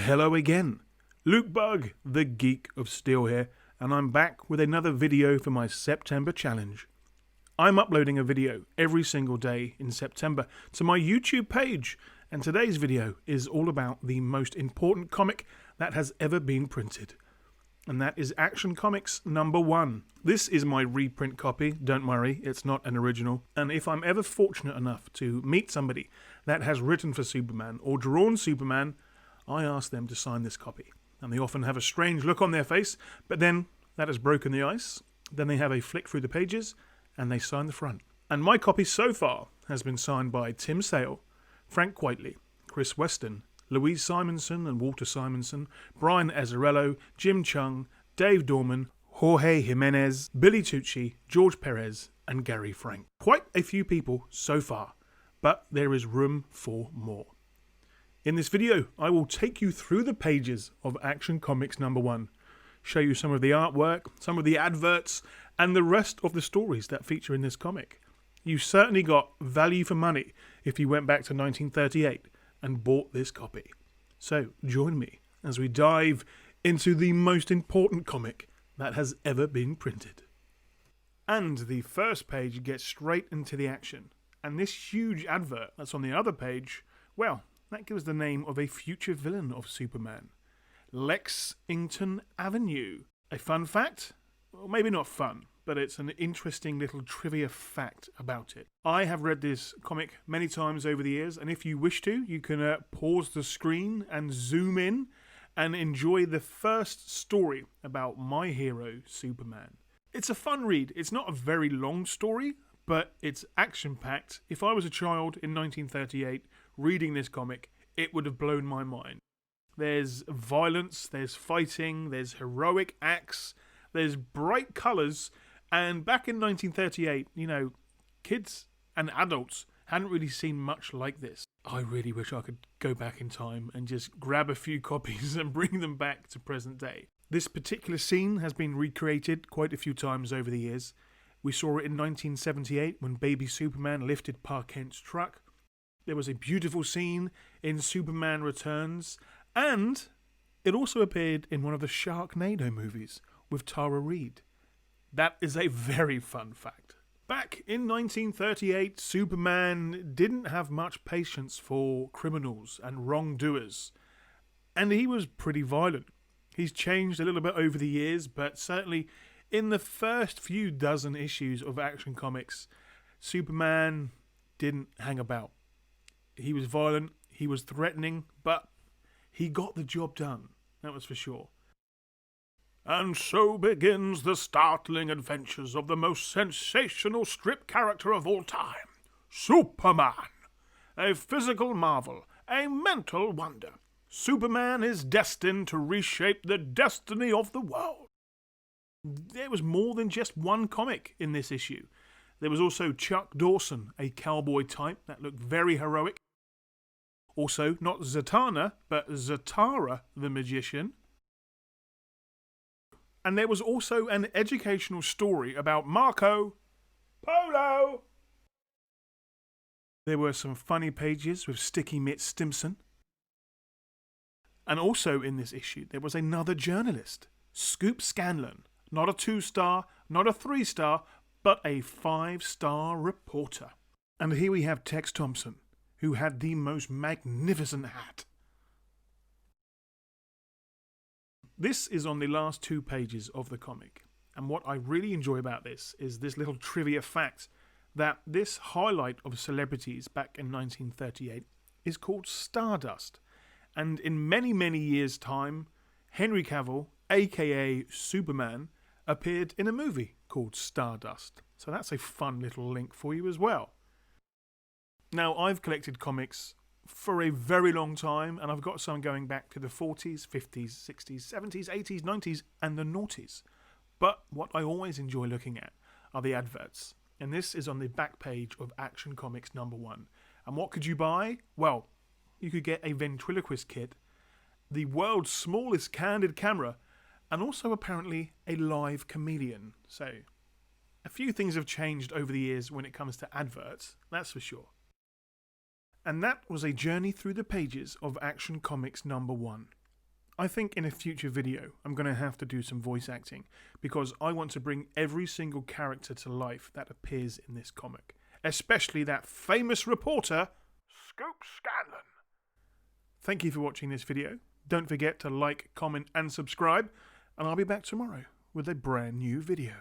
Hello again, Luke Bug, the Geek of Steel here, and I'm back with another video for my September challenge. I'm uploading a video every single day in September to my YouTube page, and today's video is all about the most important comic that has ever been printed. And that is Action Comics #1. This is my reprint copy, don't worry, it's not an original. And if I'm ever fortunate enough to meet somebody that has written for Superman or drawn Superman, I ask them to sign this copy. And they often have a strange look on their face, but then that has broken the ice. Then they have a flick through the pages and they sign the front. And my copy so far has been signed by Tim Sale, Frank Quitely, Chris Weston, Louise Simonson and Walter Simonson, Brian Azzarello, Jim Chung, Dave Dorman, Jorge Jimenez, Billy Tucci, George Perez, and Gary Frank. Quite a few people so far, but there is room for more. In this video, I will take you through the pages of Action Comics #1, show you some of the artwork, some of the adverts, and the rest of the stories that feature in this comic. You certainly got value for money if you went back to 1938 and bought this copy. So join me as we dive into the most important comic that has ever been printed. And the first page gets straight into the action. And this huge advert that's on the other page, well, that gives the name of a future villain of Superman, Lexington Avenue. A fun fact? Well, maybe not fun, but it's an interesting little trivia fact about it. I have read this comic many times over the years, and if you wish to, you can pause the screen and zoom in and enjoy the first story about my hero, Superman. It's a fun read. It's not a very long story, but it's action-packed. If I was a child in 1938 reading this comic, it would have blown my mind. There's violence, there's fighting, there's heroic acts, there's bright colours, and back in 1938, you know, kids and adults hadn't really seen much like this. I really wish I could go back in time and just grab a few copies and bring them back to present day. This particular scene has been recreated quite a few times over the years. We saw it in 1978 when Baby Superman lifted Pa Kent's truck. There was a beautiful scene in Superman Returns, and it also appeared in one of the Sharknado movies with Tara Reid. That is a very fun fact. Back in 1938, Superman didn't have much patience for criminals and wrongdoers, and he was pretty violent. He's changed a little bit over the years, but certainly in the first few dozen issues of Action Comics, Superman didn't hang about. He was violent, he was threatening, but he got the job done, that was for sure. And so begins the startling adventures of the most sensational strip character of all time, Superman. A physical marvel, a mental wonder. Superman is destined to reshape the destiny of the world. There was more than just one comic in this issue. There was also Chuck Dawson, a cowboy type that looked very heroic. Also, not Zatanna, but Zatara the Magician. And there was also an educational story about Marco Polo. There were some funny pages with Sticky Mitt Stimson. And also in this issue, there was another journalist, Scoop Scanlon. Not a 2-star, not a 3-star, but a 5-star reporter. And here we have Tex Thompson, who had the most magnificent hat. This is on the last 2 pages of the comic, and what I really enjoy about this is this little trivia fact that this highlight of celebrities back in 1938 is called Stardust, and in many, many years' time, Henry Cavill, aka Superman, appeared in a movie called Stardust. So that's a fun little link for you as well. Now, I've collected comics for a very long time, and I've got some going back to the 40s, 50s, 60s, 70s, 80s, 90s, and the noughties. But what I always enjoy looking at are the adverts. And this is on the back page of Action Comics #1. And what could you buy? Well, you could get a ventriloquist kit, the world's smallest candid camera, and also apparently a live comedian. So, a few things have changed over the years when it comes to adverts, that's for sure. And that was a journey through the pages of Action Comics #1. I think in a future video I'm going to have to do some voice acting because I want to bring every single character to life that appears in this comic, especially that famous reporter, Scoop Scanlon. Thank you for watching this video. Don't forget to like, comment and subscribe, and I'll be back tomorrow with a brand new video.